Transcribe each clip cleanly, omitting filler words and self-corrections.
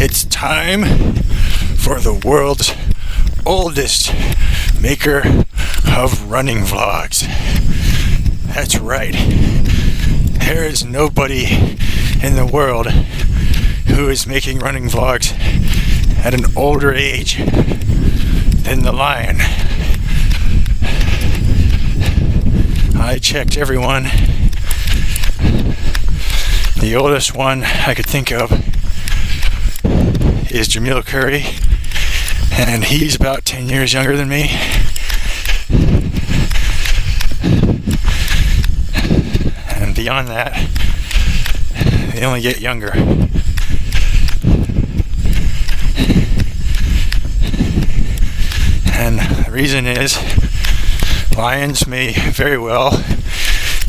It's time for the world's oldest maker of running vlogs. That's right. There is nobody in the world who is making running vlogs at an older age than the Lion. I checked everyone. The oldest one I could think of is Jamil Curry, and he's about 10 years younger than me. And beyond that, they only get younger. And the reason is, lions may very well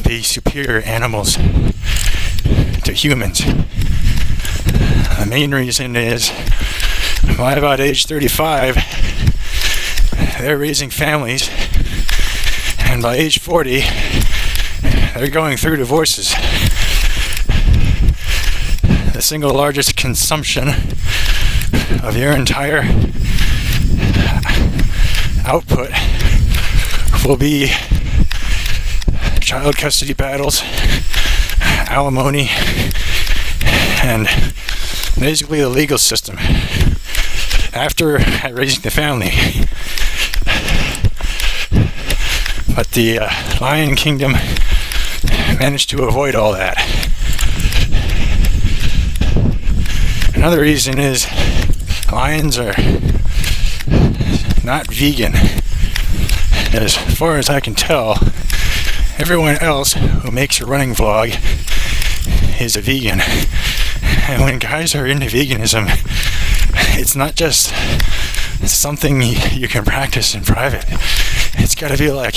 be superior animals to humans. The main reason is, by about age 35, they're raising families, and by age 40, they're going through divorces. The single largest consumption of your entire output will be child custody battles, alimony, and basically the legal system after raising the family. But the Lion Kingdom managed to avoid all that. Another reason is lions are not vegan. As far as I can tell, everyone else who makes a running vlog is a vegan. And when guys are into veganism, it's not just something you can practice in private. It's got to be like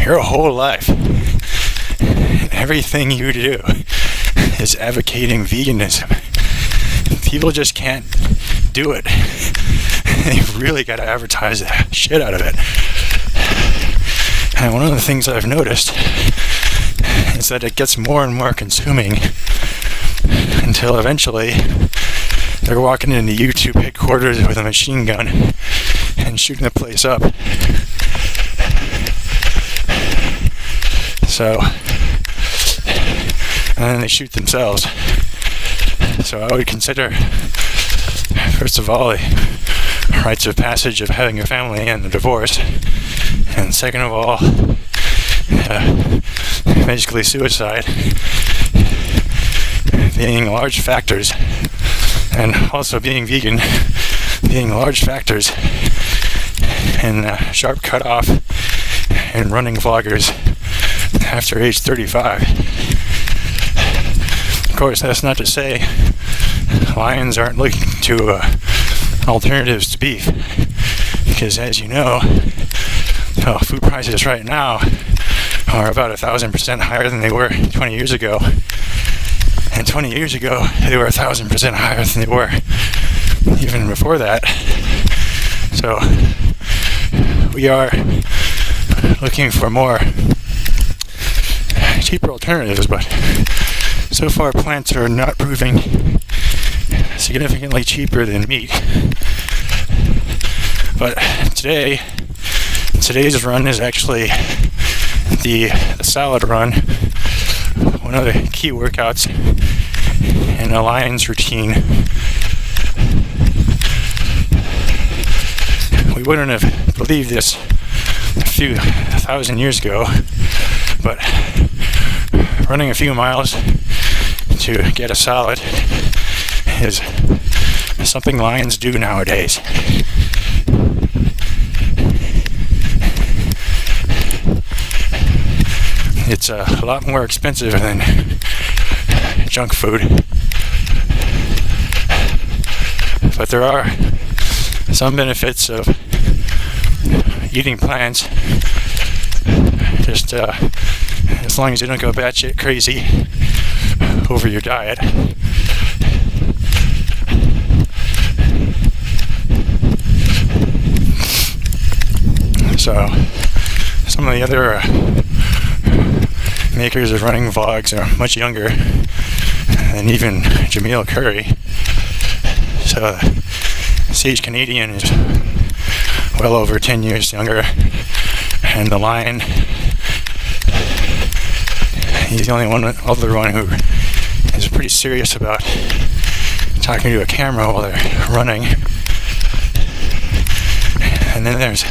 your whole life. Everything you do is advocating veganism. People just can't do it. They really got to advertise the shit out of it. And one of the things I've noticed is that it gets more and more consuming until eventually they're walking into YouTube headquarters with a machine gun and shooting the place up. So, and then they shoot themselves. So I would consider, first of all, the rites of passage of having a family and a divorce, and second of all, basically suicide, being large factors, and also being vegan, being large factors in sharp cutoff in running vloggers after age 35. Of course, that's not to say lions aren't looking to alternatives to beef, because as you know, food prices right now are about 1,000% higher than they were 20 years ago. And 20 years ago, they were 1,000% higher than they were even before that. So we are looking for more cheaper alternatives, but so far plants are not proving significantly cheaper than meat. But today's run is actually the salad run, one of the key workouts in a lion's routine. We wouldn't have believed this a few thousand years ago, but running a few miles to get a salad is something lions do nowadays. It's a lot more expensive than junk food, but there are some benefits of eating plants, just as long as you don't go batshit crazy over your diet. So some of the other makers of running vlogs are much younger than even Jamil Curry. So Sage Canadian is well over 10 years younger, and the Lion, he's the only other one who is pretty serious about talking to a camera while they're running. And then there's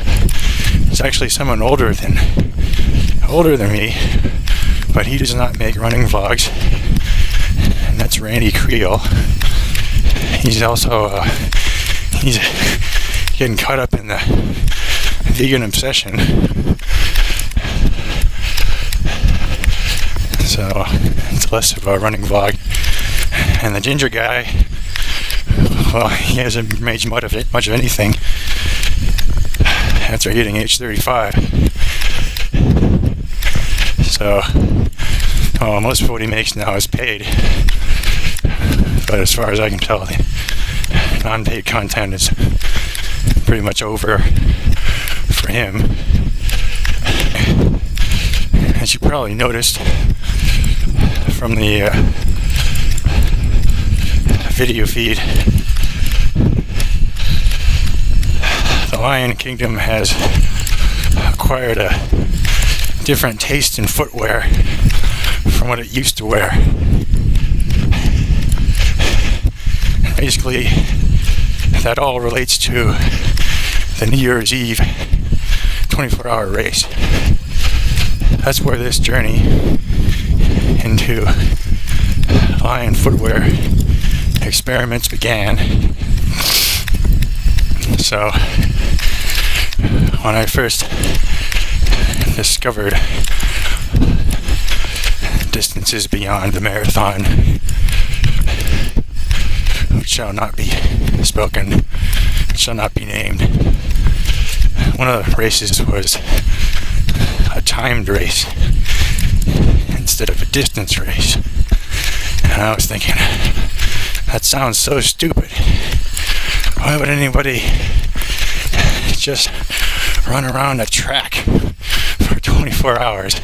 actually someone older than me, but he does not make running vlogs, and that's Randy Creel. He's also he's getting caught up in the vegan obsession, so it's less of a running vlog. And the ginger guy, well, he hasn't made much of anything after hitting age 35. So, most of what he makes now is paid. But as far as I can tell, the non-paid content is pretty much over for him. As you probably noticed from the video feed, the Lion Kingdom has acquired a different taste in footwear from what it used to wear. Basically, that all relates to the New Year's Eve 24-hour race. That's where this journey into Lion footwear experiments began. So, when I first discovered distances beyond the marathon, which shall not be spoken, shall not be named, one of the races was a timed race instead of a distance race. And I was thinking, that sounds so stupid. Why would anybody just run around a track for 24 hours,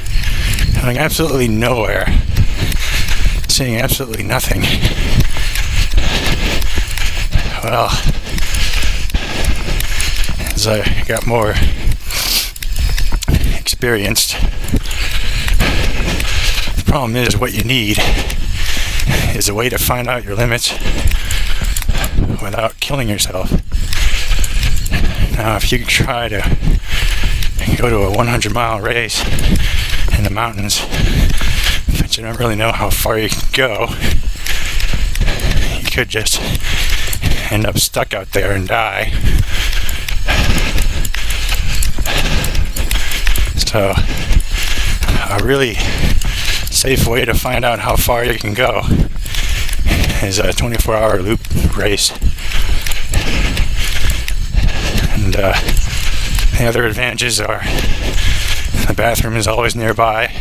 going absolutely nowhere, seeing absolutely nothing? Well, as I got more experienced, the problem is what you need is a way to find out your limits without killing yourself. Now, if you try to go to a 100-mile race in the mountains, but you don't really know how far you can go, you could just end up stuck out there and die. So, a really safe way to find out how far you can go is a 24-hour loop race. And the other advantages are the bathroom is always nearby,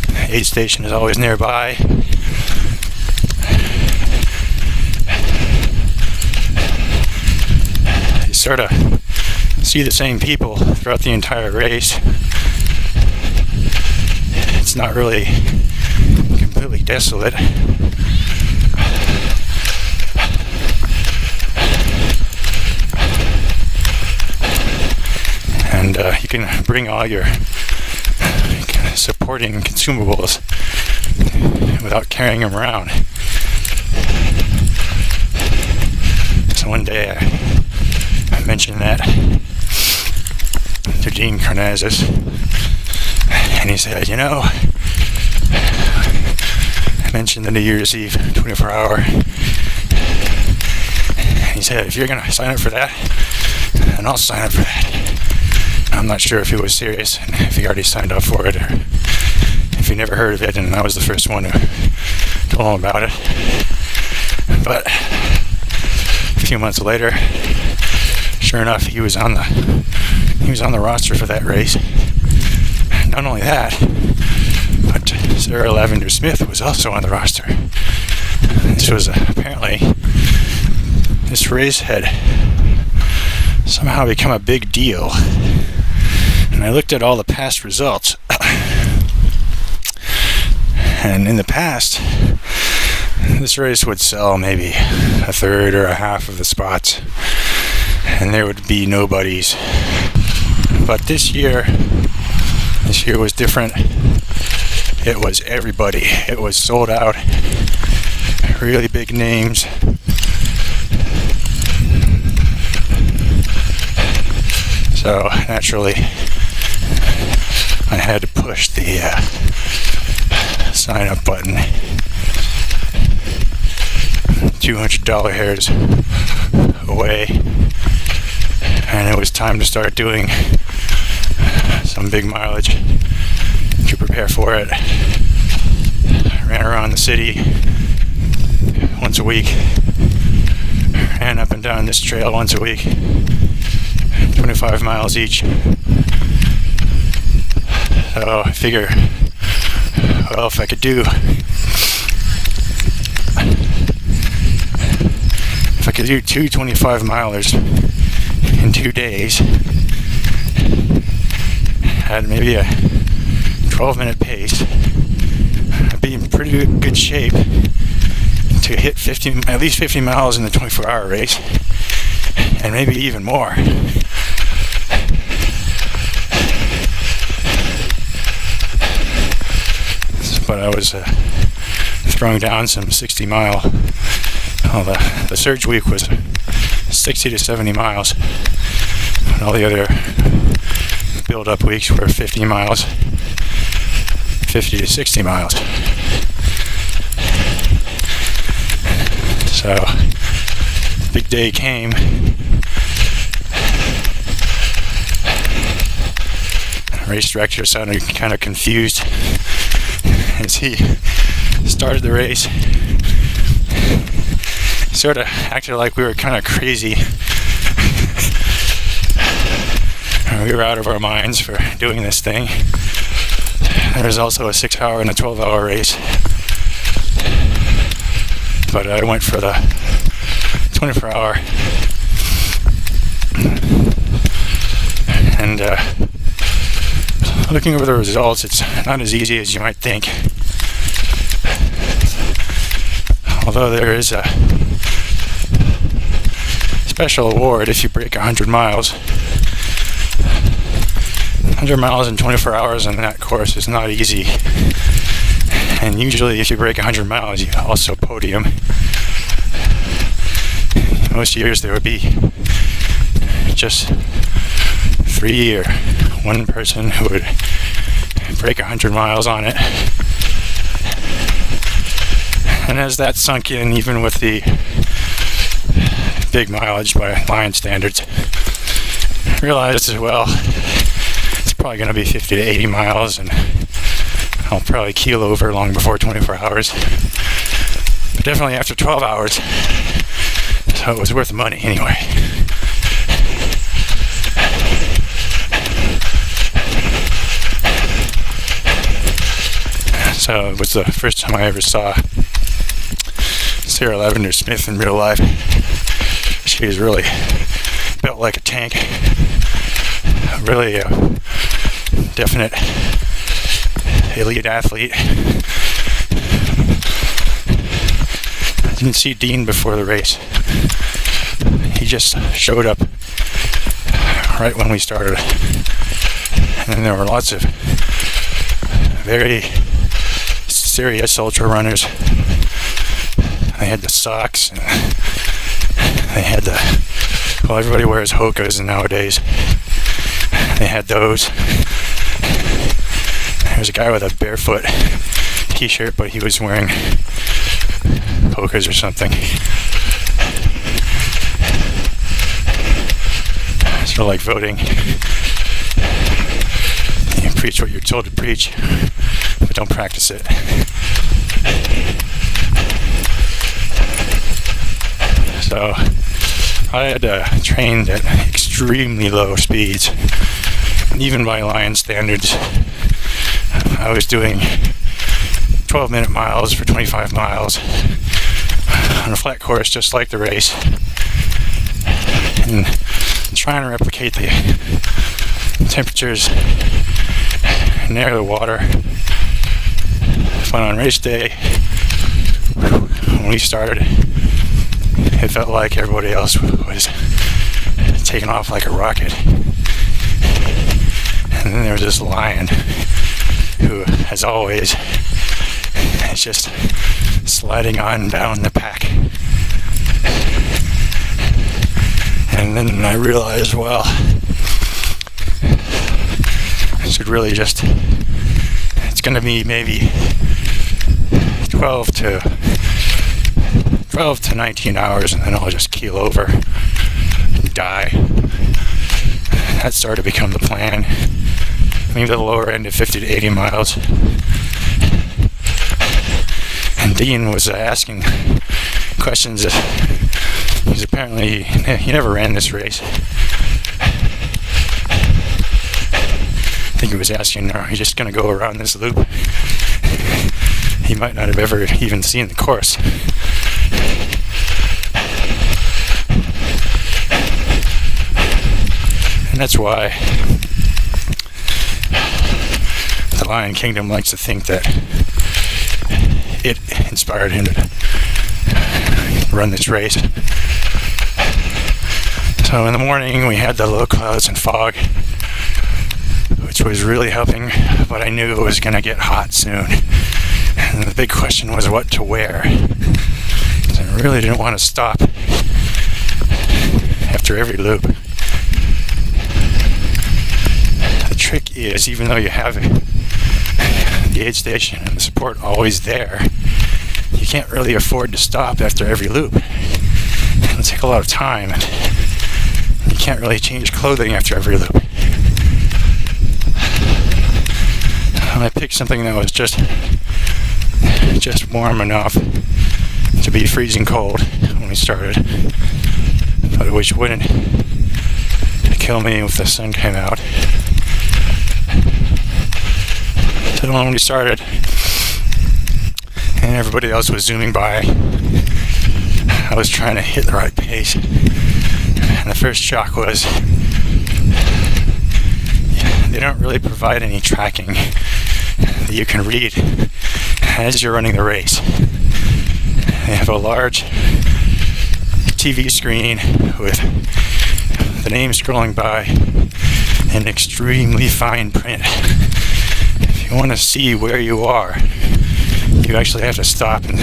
the aid station is always nearby, you sort of see the same people throughout the entire race. It's not really completely desolate. And you can bring all your kind of supporting consumables without carrying them around. So one day I mentioned that to Dean Karnazes, and he said, you know, I mentioned the New Year's Eve 24-hour, and he said, if you're going to sign up for that, then I'll sign up for that. I'm not sure if he was serious, and if he already signed up for it, or if he never heard of it, and I was the first one who told him about it. But a few months later, sure enough, he was on the roster for that race. Not only that, but Sarah Lavender Smith was also on the roster. This race had somehow become a big deal. And I looked at all the past results. And in the past, this race would sell maybe a third or a half of the spots, and there would be nobodies. But this year was different. It was everybody. It was sold out. Really big names. So naturally, I had to push the sign up button. $200 hairs away, and it was time to start doing some big mileage to prepare for it. Ran around the city once a week, ran up and down this trail once a week, 25 miles each. So I figure, well, if I could do 2 25-milers in 2 days, had maybe a 12-minute pace, I'd be in pretty good shape to hit at least 50 miles in the 24-hour race, and maybe even more. But I was throwing down some 60-mile. Well, the surge week was 60 to 70 miles. And all the other build-up weeks were 50 miles, 50 to 60 miles. So, big day came. Race director sounded kind of confused as he started the race. Sort of acted like we were kind of crazy. We were out of our minds for doing this thing. There was also a 6-hour and a 12-hour race, but I went for the 24-hour. And looking over the results, it's not as easy as you might think. Although there is a special award if you break 100 miles. 100 miles in 24 hours on that course is not easy. And usually if you break 100 miles, you also podium. Most years there would be just 3 or one person who would break 100 miles on it. And as that sunk in, even with the big mileage by Lion standards, I realized as well, it's probably going to be 50 to 80 miles, and I'll probably keel over long before 24 hours. But definitely after 12 hours, so it was worth the money anyway. So it was the first time I ever saw Sarah Lavender Smith in real life. She was really built like a tank. Really a definite elite athlete. I didn't see Dean before the race. He just showed up right when we started. And there were lots of very serious ultra runners. They had the socks, and they had well, everybody wears Hokas nowadays. They had those. There was a guy with a barefoot t-shirt, but he was wearing Hokas or something. Sort of like voting. You preach what you're told to preach, but don't practice it. So I had trained at extremely low speeds, even by Lion standards. I was doing 12-minute miles for 25 miles on a flat course, just like the race, and trying to replicate the temperatures near the water. But on race day, when we started, it felt like everybody else was taking off like a rocket. And then there was this lion who, as always, is just sliding on down the pack. And then I realized, well, I should really just, it's going to be maybe 12 to 19 hours, and then I'll just keel over and die. That started to become the plan. Maybe the lower end of 50 to 80 miles. And Dean was asking questions. Because apparently he never ran this race. I think he was asking, are you just going to go around this loop? He might not have ever even seen the course. And that's why the Lion Kingdom likes to think that it inspired him to run this race. So in the morning we had the low clouds and fog, which was really helping, but I knew it was going to get hot soon. And the big question was what to wear. So I really didn't want to stop after every loop. The trick is, even though you have the aid station and the support always there, you can't really afford to stop after every loop. It'll take a lot of time, and you can't really change clothing after every loop. And I picked something that was just warm enough to be freezing cold when we started, but which wouldn't kill me if the sun came out. So when we started and everybody else was zooming by, I was trying to hit the right pace. And the first shock was they don't really provide any tracking that you can read as you're running the race. They have a large TV screen with the name scrolling by in extremely fine print. If you want to see where you are, you actually have to stop and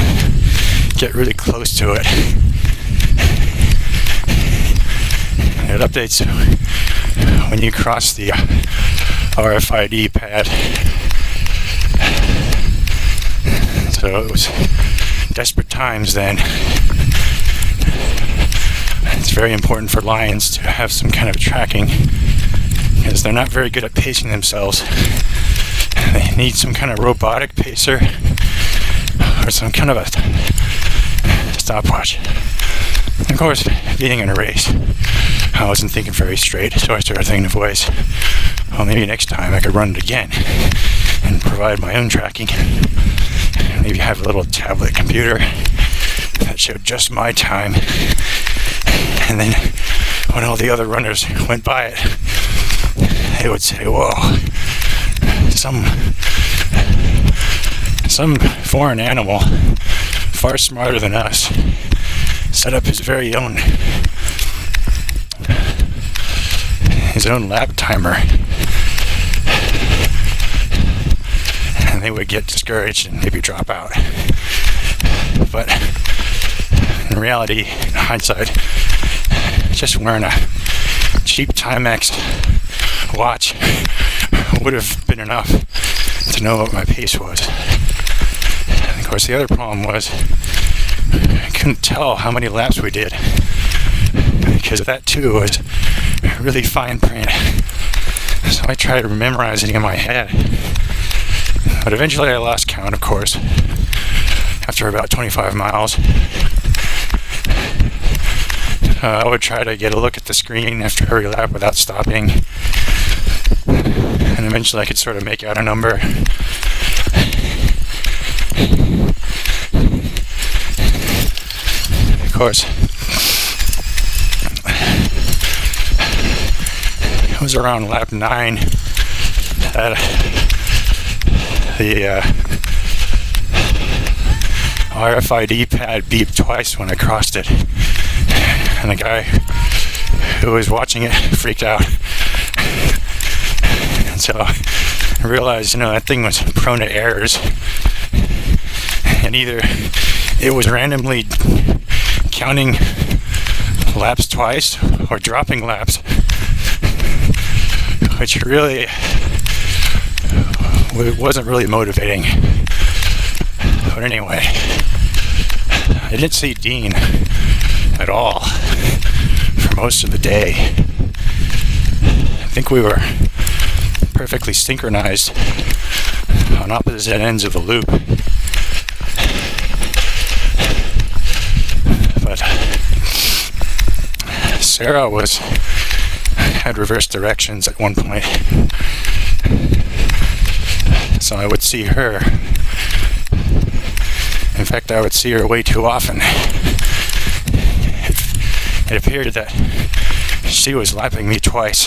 get really close to it. It updates when you cross the RFID pad. So it was desperate times then. It's very important for lions to have some kind of tracking because they're not very good at pacing themselves. They need some kind of robotic pacer or some kind of a stopwatch. And of course, being in a race, I wasn't thinking very straight, so I started thinking of ways, well, maybe next time I could run it again and provide my own tracking. Maybe have a little tablet computer that showed just my time, and then when all the other runners went by it, they would say, whoa, some foreign animal far smarter than us set up his own lap timer, and they would get discouraged and maybe drop out. But in reality, in hindsight, just wearing a cheap Timex watch would have been enough to know what my pace was. And of course, the other problem was I couldn't tell how many laps we did because that too was really fine print. So I tried memorizing it in my head. But eventually I lost count, of course, after about 25 miles. I would try to get a look at the screen after every lap without stopping. And eventually I could sort of make out a number. Of course, it was around lap 9 that RFID pad beeped twice when I crossed it, and the guy who was watching it freaked out. And so I realized, that thing was prone to errors, and either it was randomly counting laps twice or dropping laps, which really wasn't really motivating. But anyway, I didn't see Dean at all for most of the day. I think we were perfectly synchronized on opposite ends of the loop. But Sarah had reverse directions at one point, so I would see her. In fact, I would see her way too often. It appeared that she was lapping me twice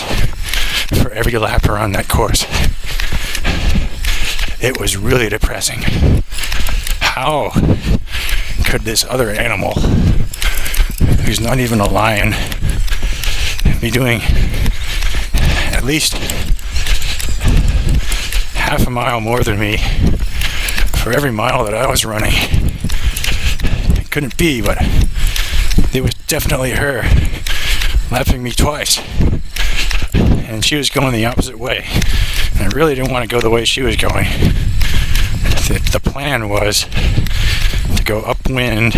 for every lap around that course. It was really depressing. How could this other animal, who's not even a lion, be doing at least half a mile more than me for every mile that I was running? It couldn't be, but it was definitely her lapping me twice. And she was going the opposite way. And I really didn't want to go the way she was going. The plan was to go upwind,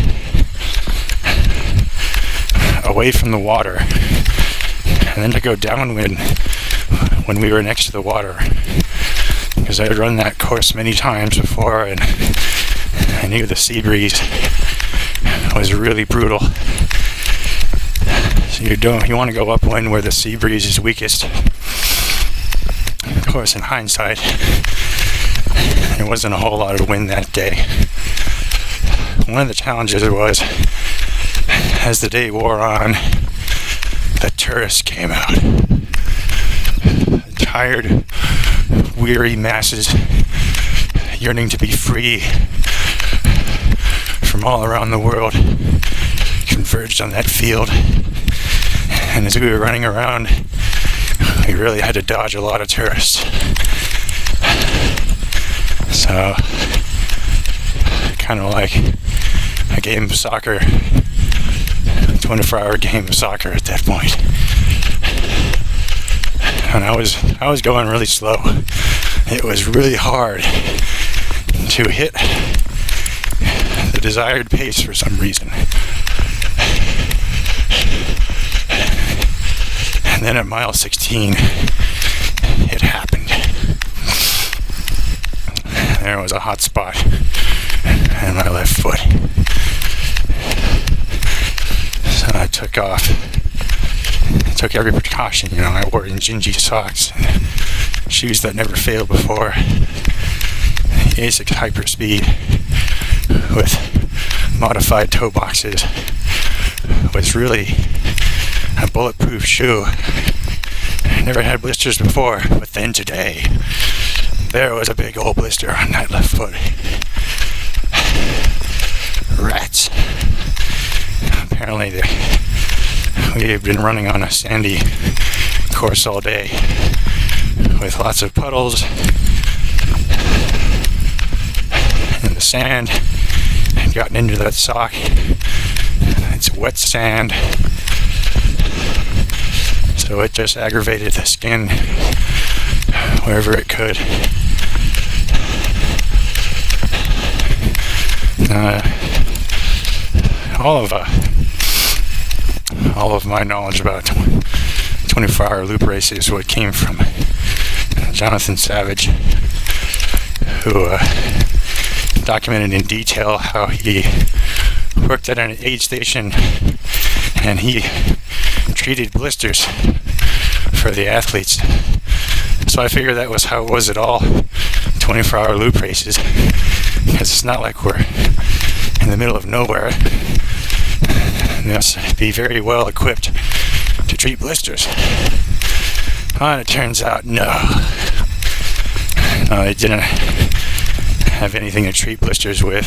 away from the water, and then to go downwind when we were next to the water. Because I had run that course many times before, and I knew the sea breeze was really brutal. So you want to go upwind where the sea breeze is weakest. Of course, in hindsight, there wasn't a whole lot of wind that day. One of the challenges was, as the day wore on, the tourists came out. Tired, weary masses yearning to be free from all around the world converged on that field. And as we were running around, we really had to dodge a lot of tourists. So, kind of like a game of soccer, 24-hour game of soccer at that point. And I was going really slow. It was really hard to hit the desired pace for some reason. And then at mile 16, it happened. There was a hot spot in my left foot. So I took off. I took every precaution, I wore Injinji socks, shoes that never failed before, ASICS Hyperspeed with modified toe boxes. It was really a bulletproof shoe. I never had blisters before, but then today, there was a big old blister on that left foot. Rats. Apparently we had been running on a sandy course all day with lots of puddles and the sand had gotten into that sock. It's wet sand, so it just aggravated the skin wherever it could. All of my knowledge about 24-hour loop races what came from Jonathan Savage, who documented in detail how he worked at an aid station and he treated blisters for the athletes. So I figured that was how it was at all 24-hour loop races, because it's not like we're in the middle of nowhere. You must be very well equipped to treat blisters. And it turns out, no, they didn't have anything to treat blisters with.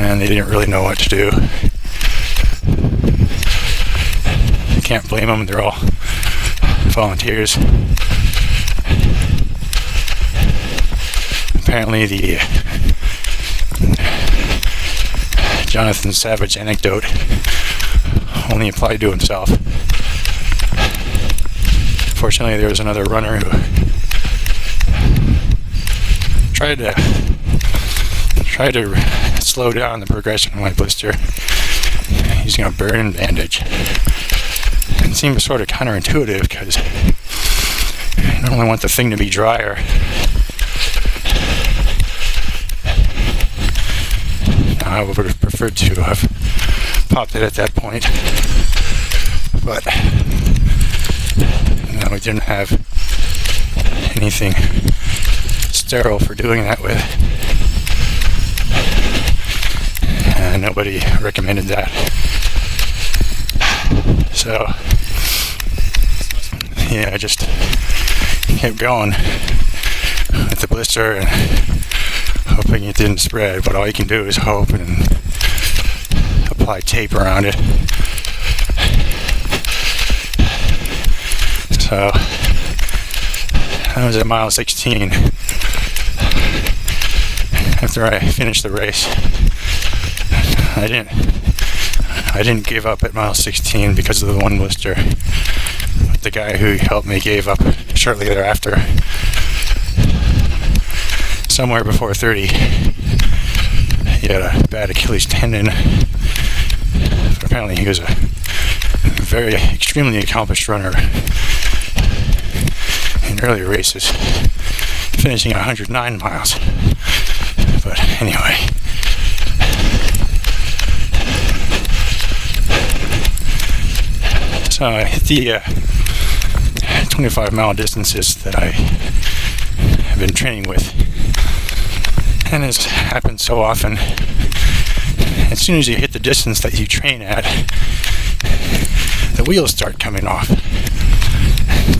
and they didn't really know what to do. Can't blame them, they're all volunteers. Apparently the Jonathan Savage anecdote only applied to himself. Fortunately, there was another runner who tried to slow down the progression of my blister using a burn bandage. It seems sort of counterintuitive because you don't only want the thing to be drier. I would have preferred to have popped it at that point, but we didn't have anything sterile for doing that with, and nobody recommended that. So yeah, I just kept going with the blister and hoping it didn't spread, but all you can do is hope and apply tape around it. So I was at mile 16 after I finished the race. I didn't give up at mile 16 because of the one blister. But the guy who helped me gave up shortly thereafter. Somewhere before 30, he had a bad Achilles tendon. But apparently he was a very extremely accomplished runner in earlier races, finishing 109 miles. But anyway, so I hit the 25-mile distances that I have been training with. And as happens so often, as soon as you hit the distance that you train at, the wheels start coming off.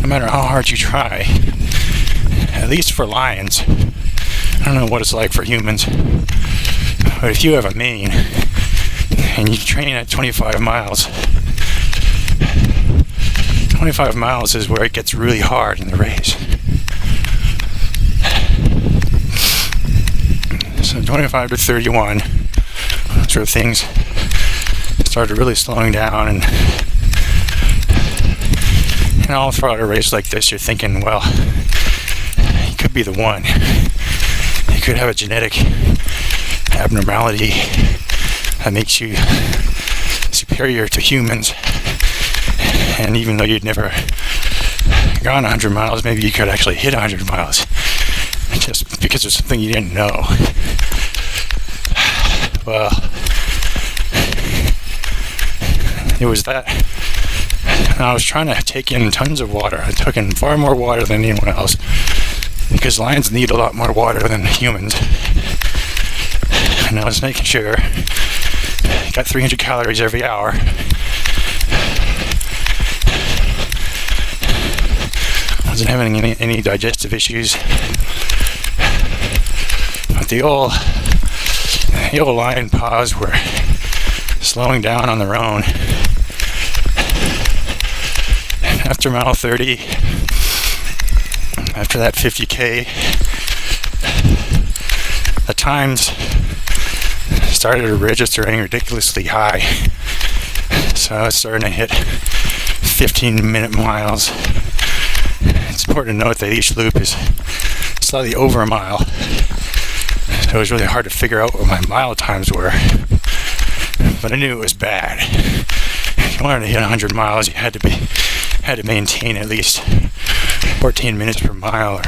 No matter how hard you try, at least for lions. I don't know what it's like for humans, but if you have a mane and you train at 25 miles, 25 miles is where it gets really hard in the race. So 25 to 31, sort of things started really slowing down, and all throughout a race like this, you're thinking, well, you could be the one. You could have a genetic abnormality that makes you superior to humans, and even though you'd never gone 100 miles, maybe you could actually hit 100 miles just because of something you didn't know. Well, it was that. And I was trying to take in tons of water. I took in far more water than anyone else because lions need a lot more water than humans. And I was making sure I got 300 calories every hour. I wasn't having any digestive issues. But the old lion paws were slowing down on their own. After mile 30, after that 50K, the times started registering ridiculously high. So I was starting to hit 15-minute miles. It's important to note that each loop is slightly over a mile. So it was really hard to figure out what my mile times were. But I knew it was bad. If you wanted to hit 100 miles, you had to maintain at least 14 minutes per mile or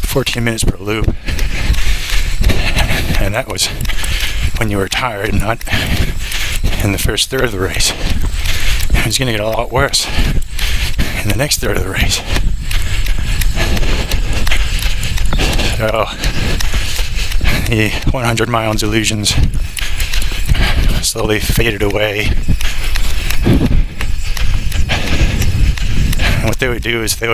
14 minutes per loop. And that was when you were tired, not in the first third of the race. It was going to get a lot worse in the next third of the race. So the 100-mile delusions slowly faded away. And what they would do is they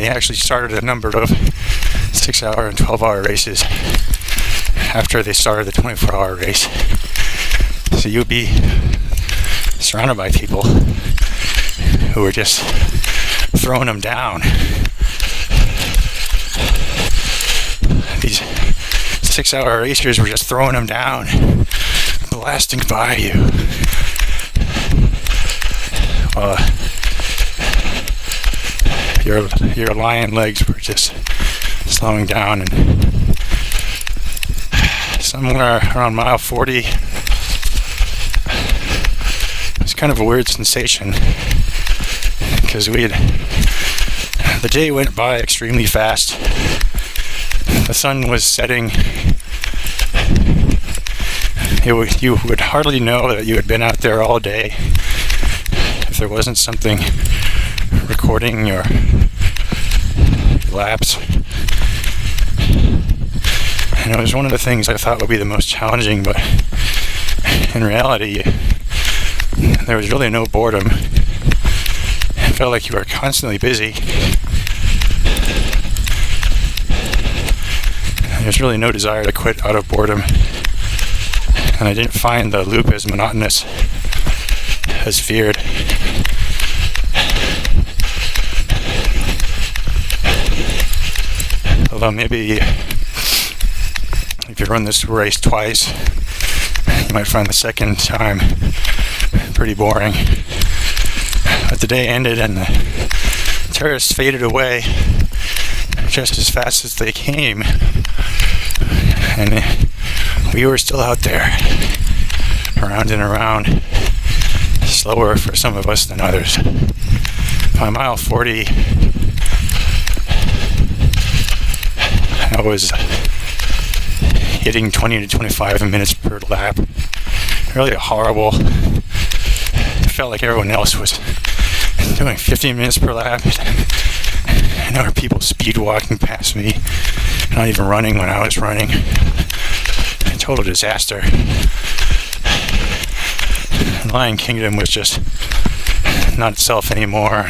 actually started a number of 6-hour and 12-hour races after they started the 24-hour race. So you'll be surrounded by people who are just throwing them down. These 6-hour racers were just throwing them down, blasting by you. Your lion legs were just slowing down, and somewhere around mile 40, it was kind of a weird sensation because the day went by extremely fast. The sun was setting. You would hardly know that you had been out there all day if there wasn't something recording your laps. And it was one of the things I thought would be the most challenging, but in reality, there was really no boredom. It felt like you were constantly busy. There's really no desire to quit out of boredom. And I didn't find the loop as monotonous as feared. Although maybe if you run this race twice, you might find the second time pretty boring. But the day ended and the terrorists faded away just as fast as they came. And we were still out there, around and around, slower for some of us than others. By mile 40, I was hitting 20 to 25 minutes per lap. Really horrible. It felt like everyone else was doing 15 minutes per lap. And there were people speed walking past me, not even running when I was running. A total disaster. Lion Kingdom was just not itself anymore.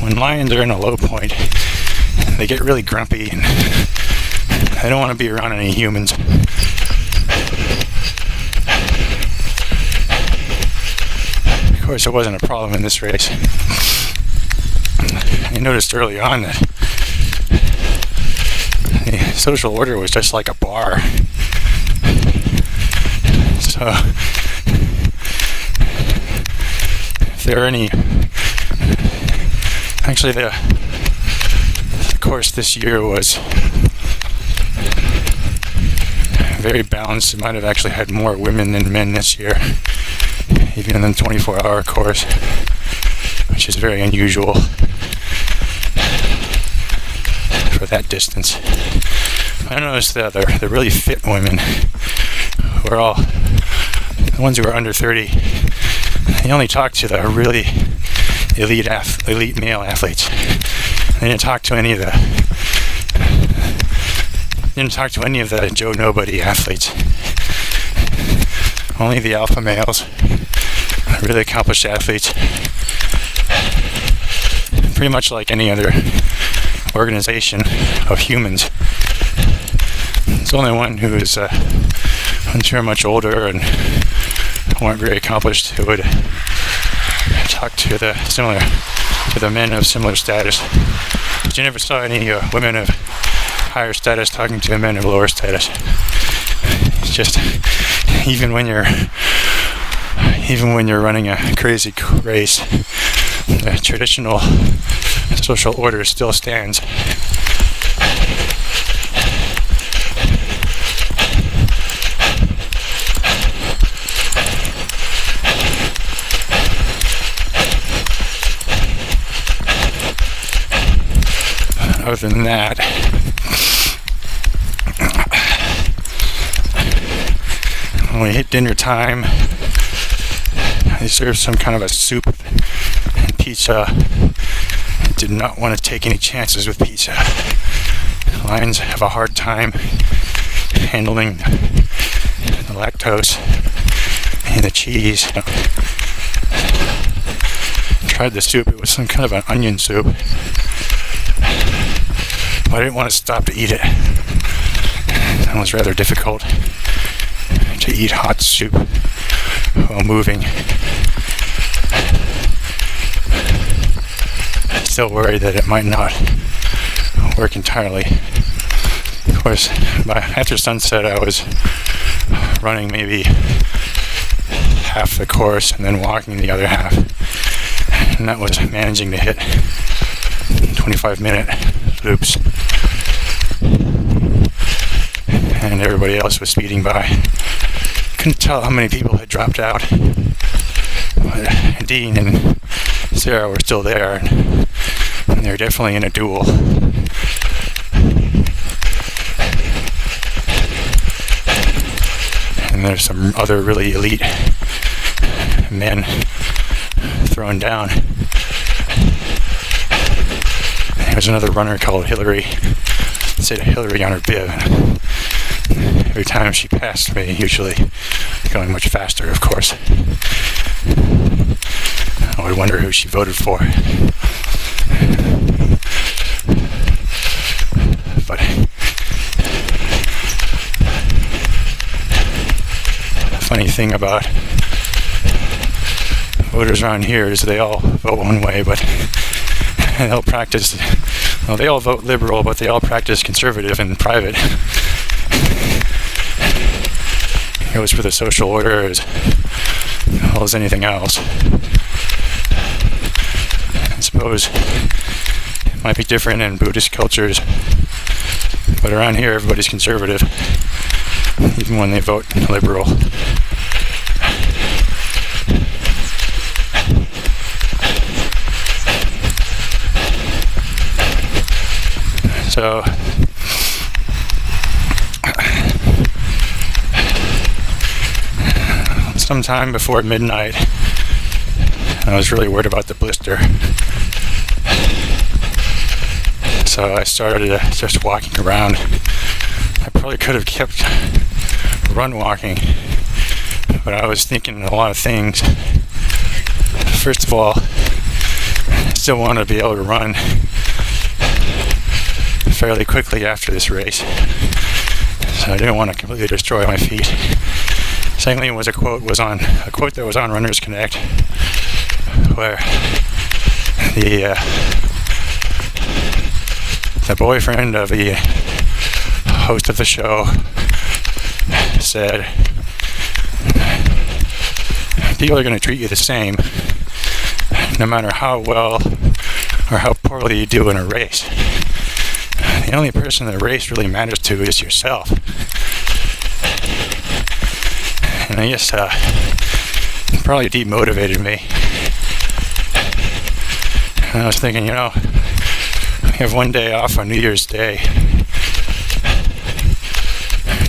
When lions are in a low point, they get really grumpy and they don't want to be around any humans. Of course, it wasn't a problem in this race. I noticed early on that the social order was just like a bar. So, if there are any, actually the course this year was very balanced. It might have actually had more women than men this year, even in the 24-hour course, which is very unusual for that distance. I noticed that the really fit women were all the ones who were under 30. They only talked to the really elite male athletes. They didn't talk to any of the Joe Nobody athletes. Only the alpha males, really accomplished athletes. Pretty much like any other organization of humans. It's only one who is I'm sure much older and weren't very accomplished who would talk to the men of similar status. But you never saw any women of higher status talking to men of lower status. It's just even when you're running a crazy race, the traditional social order still stands. Other than that, when we hit dinner time, they served some kind of a soup and pizza. I did not want to take any chances with pizza. Lions have a hard time handling the lactose and the cheese. I tried the soup. It was some kind of an onion soup. but I didn't want to stop to eat it. It was rather difficult to eat hot soup while moving. Still worried that it might not work entirely. Of course, after sunset I was running maybe half the course and then walking the other half. And that was managing to hit 25-minute loops. And everybody else was speeding by. Couldn't tell how many people had dropped out. But Dean and Sarah were still there, and they were definitely in a duel. And there's some other really elite men thrown down. There's another runner called Hillary. It said Hillary on her bib. Every time she passed me, usually going much faster, of course. I would wonder who she voted for. But the funny thing about voters around here is they all vote one way, but they'll practice. Well, they all vote liberal, but they all practice conservative in private. It goes for the social order as well as anything else. I suppose it might be different in Buddhist cultures, but around here everybody's conservative, even when they vote liberal. So sometime before midnight, I was really worried about the blister. So I started just walking around. I probably could have kept run walking, but I was thinking a lot of things. First of all, I still want to be able to run fairly quickly after this race, so I didn't want to completely destroy my feet. Secondly, was a quote that was on Runners Connect, where the boyfriend of the host of the show said, "People are going to treat you the same, no matter how well or how poorly you do in a race. The only person the race really matters to is yourself." And I guess it probably demotivated me. And I was thinking, I have one day off on New Year's Day.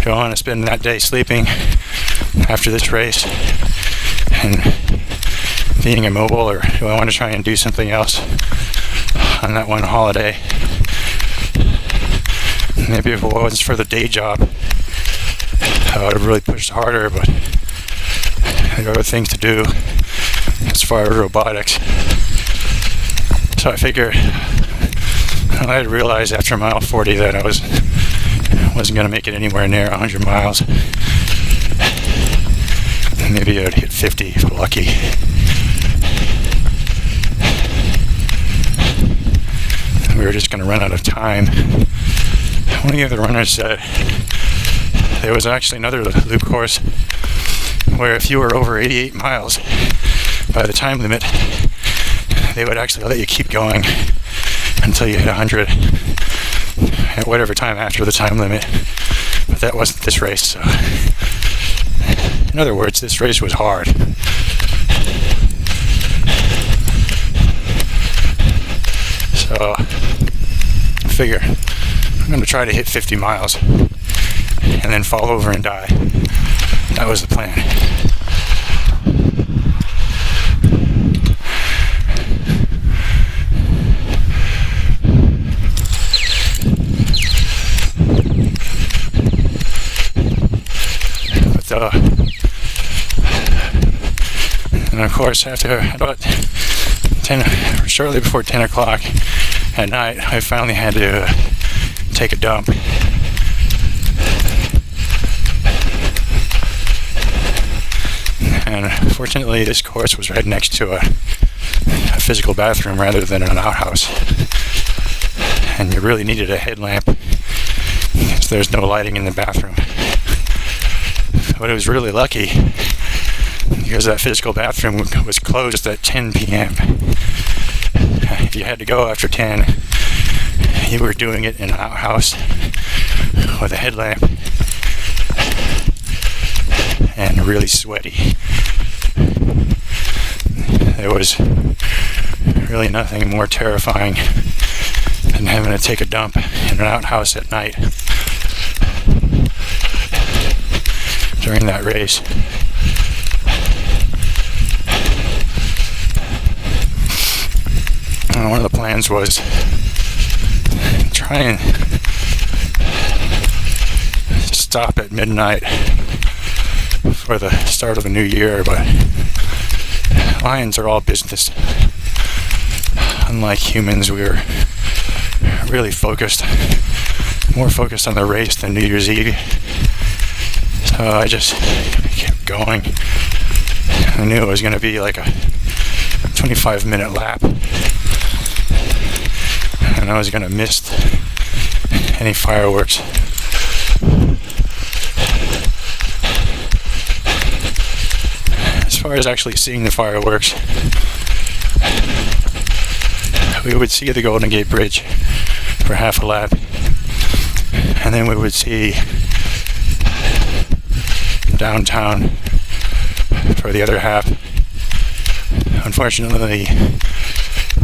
Do I want to spend that day sleeping after this race and being immobile, or do I want to try and do something else on that one holiday? Maybe if it wasn't for the day job, I would have really pushed harder, but there are other things to do as far as robotics. So I figured, I had realized after mile 40 that I wasn't going to make it anywhere near 100 miles. Maybe I'd hit 50 if I'm lucky. We were just going to run out of time. One of the other runners said there was actually another loop course where if you were over 88 miles by the time limit, they would actually let you keep going until you hit 100 at whatever time after the time limit. But that wasn't this race, so in other words, this race was hard. So I figure I'm going to try to hit 50 miles and then fall over and die. That was the plan. But and of course, after about 10, shortly before 10 o'clock at night, I finally had to take a dump. And fortunately, this course was right next to a physical bathroom rather than an outhouse. And you really needed a headlamp because there's no lighting in the bathroom. But it was really lucky because that physical bathroom was closed at 10 p.m. If you had to go after 10, you were doing it in an outhouse with a headlamp and really sweaty. There was really nothing more terrifying than having to take a dump in an outhouse at night during that race. And one of the plans was try and stop at midnight for the start of a new year, but lions are all business. Unlike humans, we were really more focused on the race than New Year's Eve. So I just kept going. I knew it was going to be like a 25-minute lap, and I was going to miss any fireworks. As far as actually seeing the fireworks, we would see the Golden Gate Bridge for half a lap, and then we would see downtown for the other half. Unfortunately,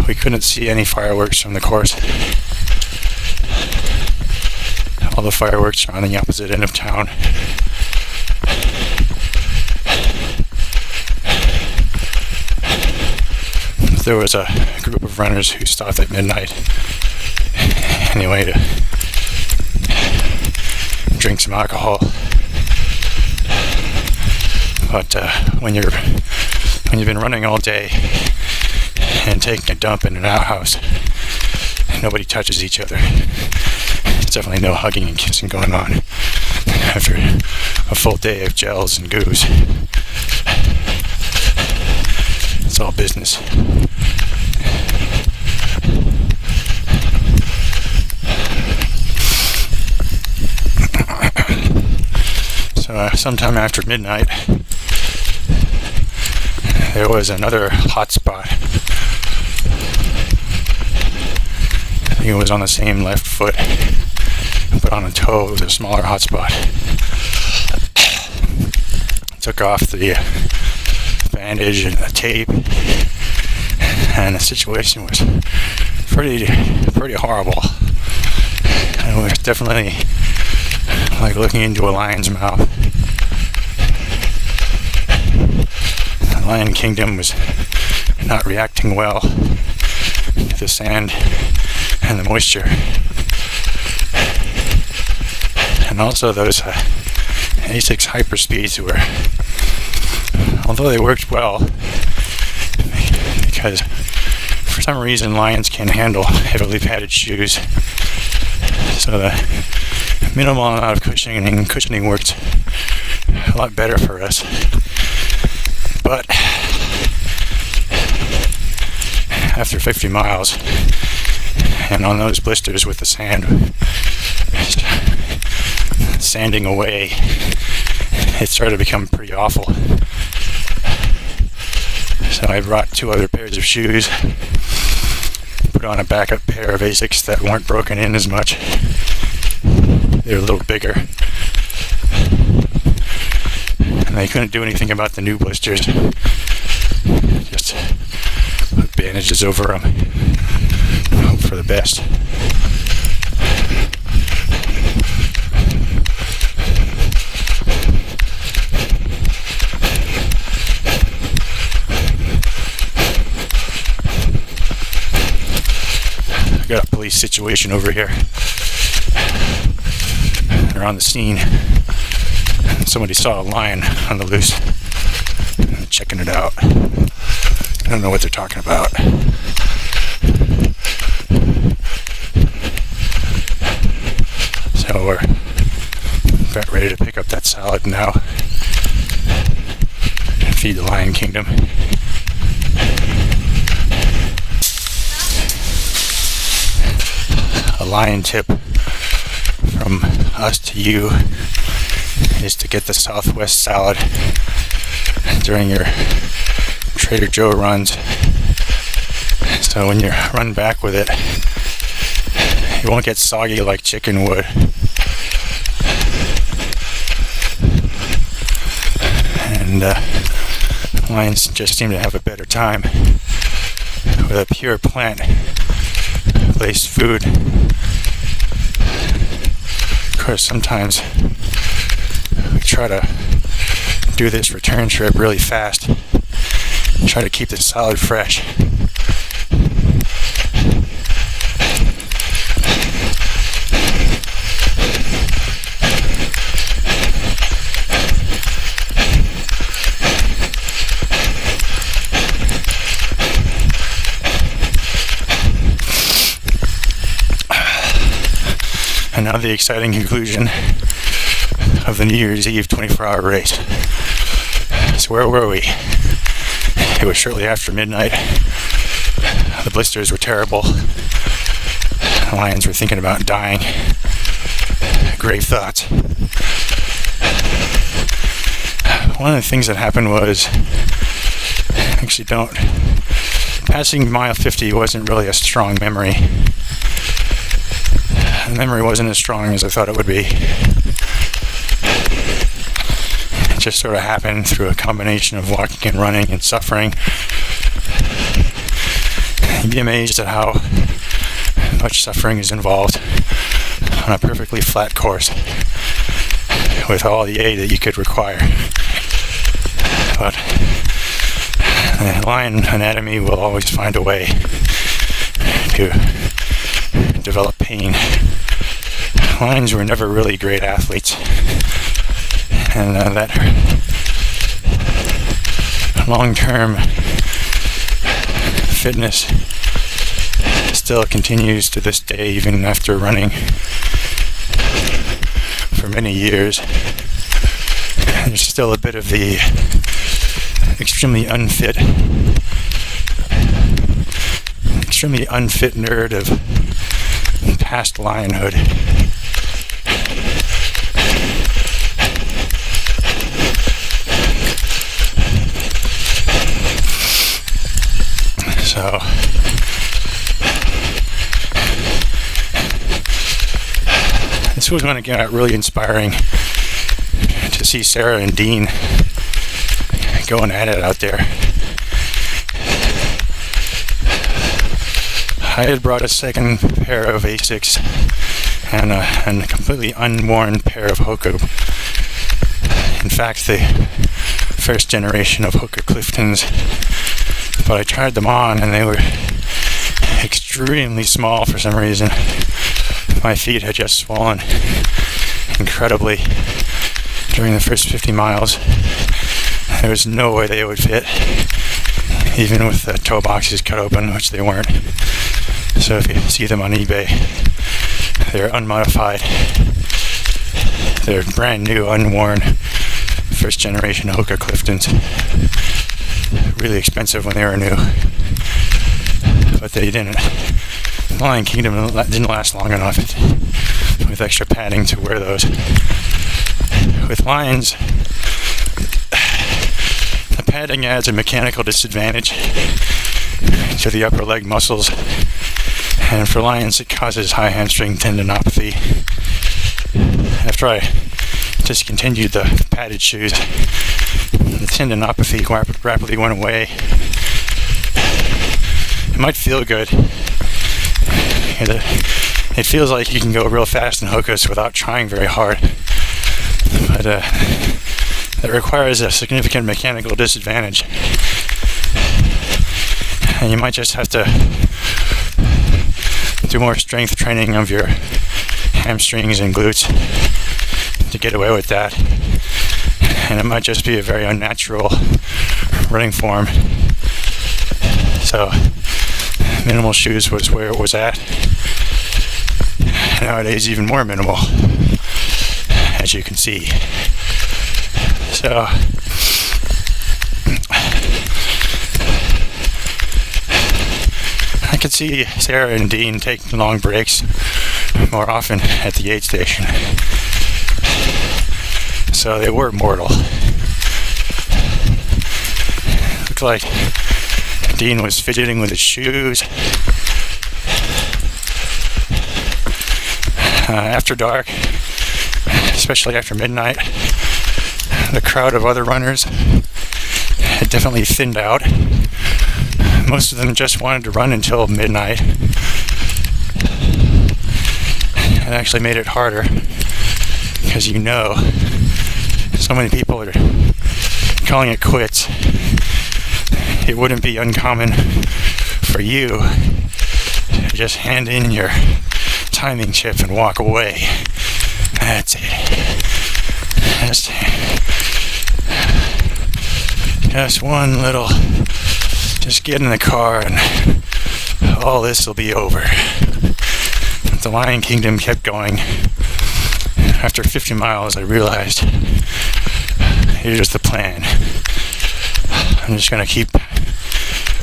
we couldn't see any fireworks from the course. All the fireworks are on the opposite end of town. There was a group of runners who stopped at midnight anyway to drink some alcohol. But when you've been running all day and taking a dump in an outhouse, nobody touches each other. There's definitely no hugging and kissing going on after a full day of gels and goos. It's all business. So sometime after midnight, there was another hot spot. I think it was on the same left foot, but on a toe. It was a smaller hot spot. Took off the bandage and the tape, and the situation was pretty horrible. And it was definitely like looking into a lion's mouth. The Lion Kingdom was not reacting well to the sand and the moisture. And also those ASICS hyperspeeds were, although they worked well, because for some reason lions can't handle heavily padded shoes. So the minimal amount of cushioning worked a lot better for us. But after 50 miles and on those blisters with the sand sanding away, it started to become pretty awful. So I brought 2 other pairs of shoes, put on a backup pair of ASICS that weren't broken in as much. They were a little bigger, and they couldn't do anything about the new blisters. Just put bandages over them and hope for the best. I got a police situation over here. They're on the scene. Somebody saw a lion on the loose. Checking it out. I don't know what they're talking about. So we're about ready to pick up that salad now and feed the Lion Kingdom. A lion tip from us to you is to get the Southwest salad during your Trader Joe runs. So when you run back with it, it won't get soggy like chicken would. And lions just seem to have a better time with a pure plant-based food. Of course, sometimes we try to do this return trip really fast, try to keep the salad fresh. And now the exciting conclusion of the New Year's Eve 24-hour race. So where were we? It was shortly after midnight. The blisters were terrible. The lions were thinking about dying. Grave thoughts. One of the things that happened was, passing mile 50 wasn't really a strong memory. The memory wasn't as strong as I thought it would be. It just sort of happened through a combination of walking and running and suffering. You'd be amazed at how much suffering is involved on a perfectly flat course with all the aid that you could require. But the lion anatomy will always find a way to develop pain. Lions were never really great athletes, and that long-term fitness still continues to this day, even after running for many years. There's still a bit of the extremely unfit nerd of past lionhood. So this was when it got really inspiring to see Sarah and Dean going at it out there. I had brought a second pair of Asics and a completely unworn pair of Hoka. In fact, the first generation of Hoka Cliftons. But I tried them on and they were extremely small for some reason. My feet had just swollen incredibly during the first 50 miles. There was no way they would fit, even with the toe boxes cut open, which they weren't. So if you see them on eBay, they're unmodified. They're brand new, unworn, first generation Hoka Cliftons. Really expensive when they were new, but they didn't. Lion Kingdom didn't last long enough with extra padding to wear those. With lions, the padding adds a mechanical disadvantage to the upper leg muscles, and for lions it causes high hamstring tendinopathy. After I discontinued the padded shoes, the tendinopathy rapidly went away. It might feel good. It feels like you can go real fast in Hokas without trying very hard. But that requires a significant mechanical disadvantage. And you might just have to do more strength training of your hamstrings and glutes to get away with that. And it might just be a very unnatural running form. So minimal shoes was where it was at. Nowadays, even more minimal, as you can see. So, I could see Sarah and Dean taking long breaks more often at the aid station. So they were mortal. Looked like Dean was fidgeting with his shoes. After dark, especially after midnight, the crowd of other runners had definitely thinned out. Most of them just wanted to run until midnight. It actually made it harder because so many people are calling it quits. It wouldn't be uncommon for you to just hand in your timing chip and walk away. That's it. Just one little, just get in the car and all this will be over. But the Lion Kingdom kept going. After 50 miles, I realized here's the plan.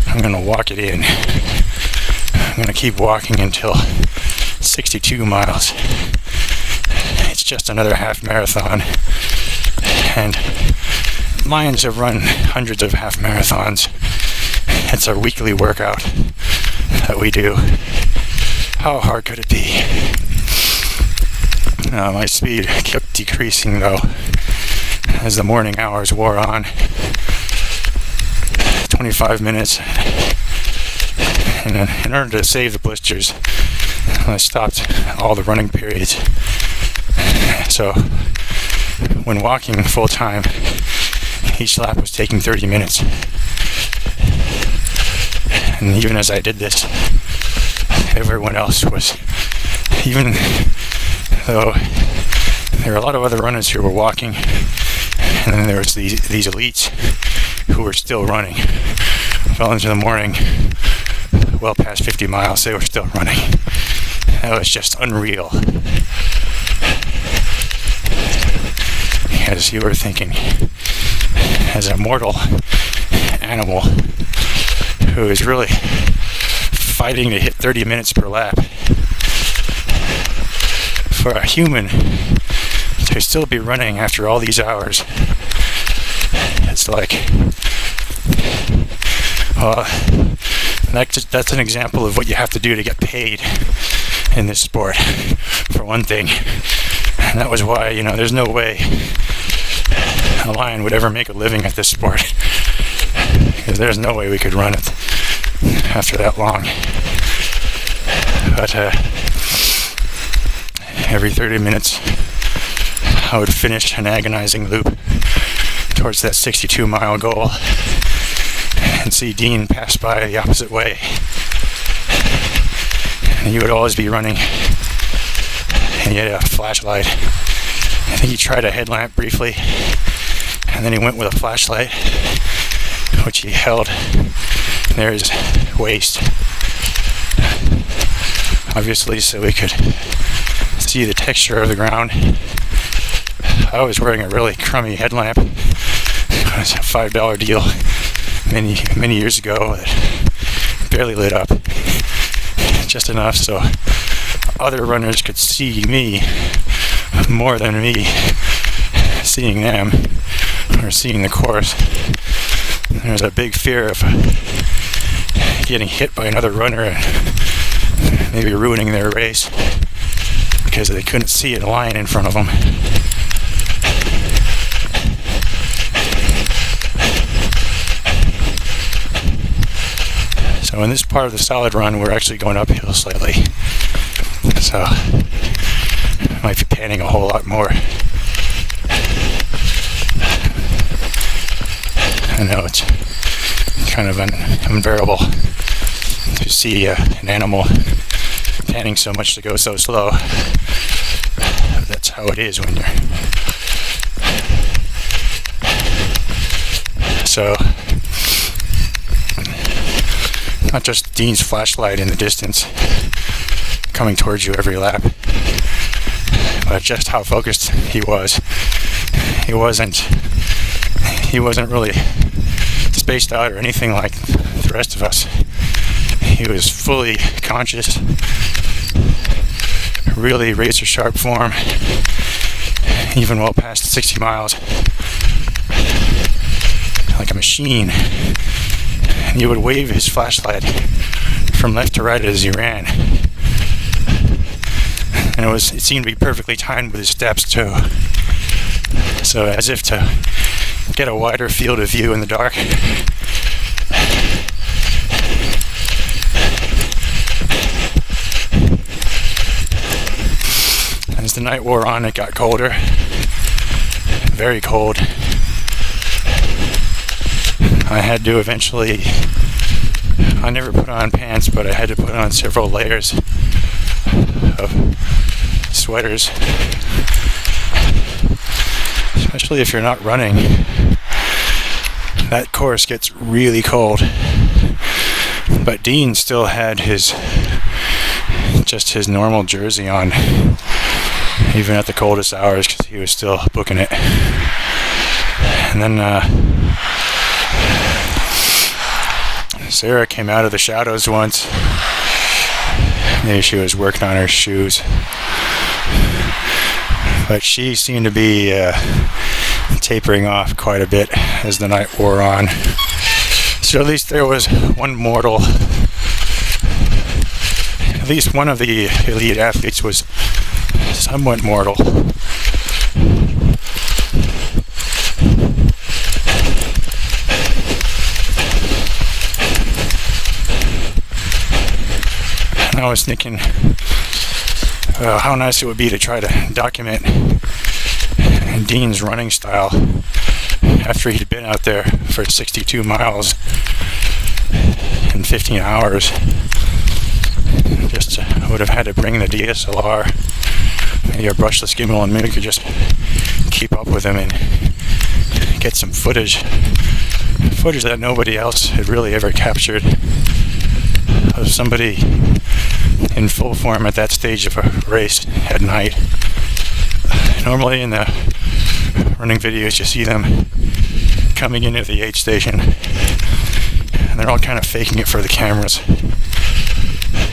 I'm gonna walk it in. I'm gonna keep walking until 62 miles. It's just another half marathon. And Lions have run hundreds of half marathons. It's our weekly workout that we do. How hard could it be? My speed kept decreasing though as the morning hours wore on. 25 minutes. And then in order to save the blisters, I stopped all the running periods. So when walking full time, each lap was taking 30 minutes. And even as I did this, everyone else was, even though there were a lot of other runners who were walking, and then there was these elites who were still running. Well into the morning, well past 50 miles, they were still running. That was just unreal. As you were thinking, as a mortal animal who is really fighting to hit 30 minutes per lap, for a human to still be running after all these hours, it's like, that's an example of what you have to do to get paid in this sport, for one thing. And that was why, there's no way a lion would ever make a living at this sport, because there's no way we could run it after that long. But every 30 minutes I would finish an agonizing loop towards that 62-mile goal and see Dean pass by the opposite way. And he would always be running, and he had a flashlight. I think he tried a headlamp briefly, and then he went with a flashlight, which he held near his waist, obviously so we could see the texture of the ground. I was wearing a really crummy headlamp. It was a $5 deal many years ago that barely lit up, just enough so other runners could see me more than me seeing them or seeing the course. There's a big fear of getting hit by another runner and maybe ruining their race because they couldn't see a lion in front of them. So in this part of the solid run, we're actually going uphill slightly. So I might be panting a whole lot more. I know it's kind of unbearable to see an animal panting so much to go so slow. That's how it is when you're... So, not just Dean's flashlight in the distance coming towards you every lap. but just how focused he was. He wasn't really spaced out or anything like the rest of us. He was fully conscious, really razor sharp form, even well past 60 miles, like a machine. And he would wave his flashlight from left to right as he ran, and it seemed to be perfectly timed with his steps too. So as if to get a wider field of view in the dark. As the night wore on, it got colder, very cold. I had to eventually, I never put on pants, but I had to put on several layers of sweaters, especially if you're not running. That course gets really cold. But Dean still had his normal jersey on, even at the coldest hours, because he was still booking it. And then Sarah came out of the shadows once. Maybe she was working on her shoes, but she seemed to be tapering off quite a bit as the night wore on. So at least there was one mortal. At least one of the elite athletes was somewhat mortal. And I was thinking how nice it would be to try to document Dean's running style after he'd been out there for 62 miles in 15 hours. Just would have had to bring the DSLR, maybe a brushless gimbal, and maybe we could just keep up with him and get some footage that nobody else had really ever captured of somebody in full form at that stage of a race at night. Normally in the running videos you see them coming into the aid station and they're all kind of faking it for the cameras,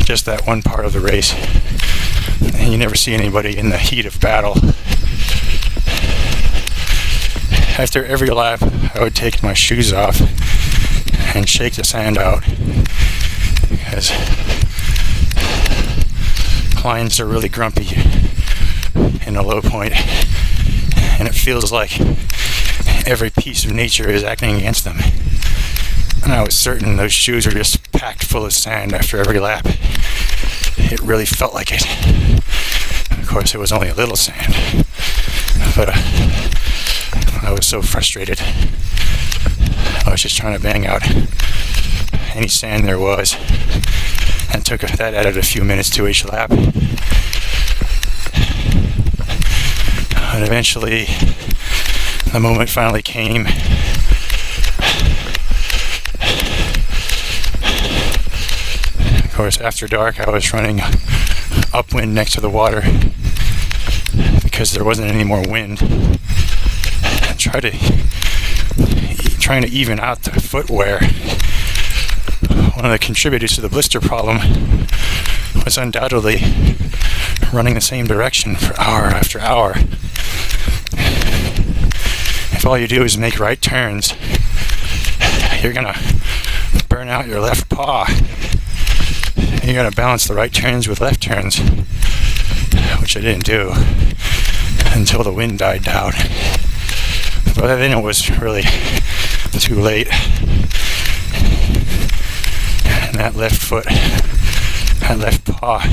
just that one part of the race, and you never see anybody in the heat of battle. After every lap I would take my shoes off and shake the sand out, because clients are really grumpy in a low point, and it feels like every piece of nature is acting against them. And I was certain those shoes were just packed full of sand after every lap. It really felt like it. Of course, it was only a little sand, but I was so frustrated. I was just trying to bang out any sand there was, and that added a few minutes to each lap. But eventually, the moment finally came. Of course, after dark, I was running upwind next to the water because there wasn't any more wind. Trying to even out the footwear. One of the contributors to the blister problem was undoubtedly running the same direction for hour after hour. If all you do is make right turns, you're gonna burn out your left paw. You gotta balance the right turns with left turns, which I didn't do until the wind died down. But then it was really too late. And that left foot, that left paw